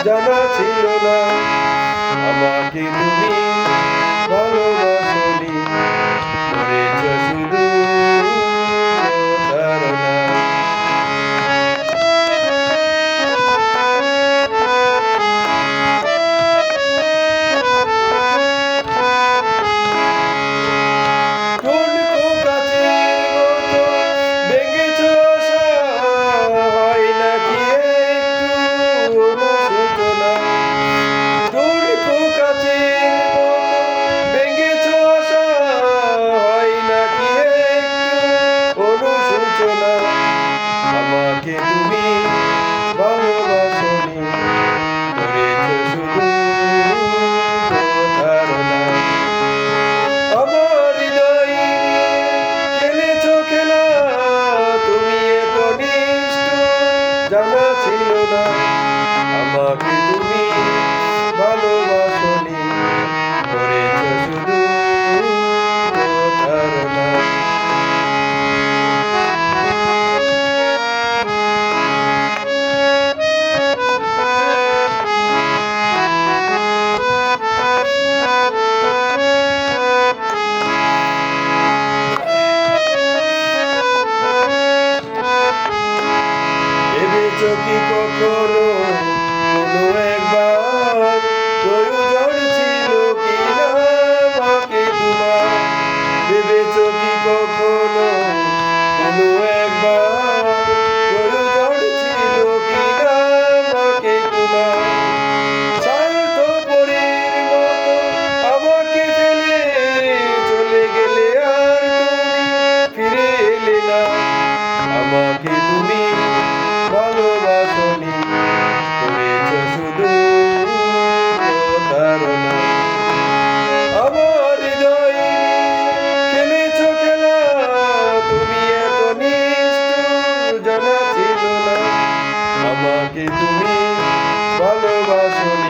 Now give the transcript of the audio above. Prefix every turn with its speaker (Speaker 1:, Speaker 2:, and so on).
Speaker 1: জানা ছিল না আমাকে তুমি ভালোবাসনি, করেছ শুধু প্রতারণা। আমাকে তুমি ভালোবাসনি, করেছ শুধু প্রতারণা। আমার হৃদয় নিয়ে খেলেছ খেলা, তুমি এত নিষ্ঠুর জানা ছিল না আমাকে তুমি ভালোবাসনি, করেছ শুধু প্রতারণা। ভেবেছো কি কখনো কোনো একবার প্রয়োজন ছিল কিনা আমাকে তোমার? ভেবেছো কি কখনো কোনো একবার প্রয়োজন ছিল কিনা আমাকে তোমার? স্বার্থপরের মতো আমাকে ফেলে চলে গেলে আর তুমি ফিরে এলে না আমাকে তুমি ভালোবাসনি, করেছ শুধু প্রতারণা। আমার হৃদয় খেলেছ খেলা, তুমি এত নিষ্ঠুর জানা ছিল না আমাকে তুমি ভালোবাসনি।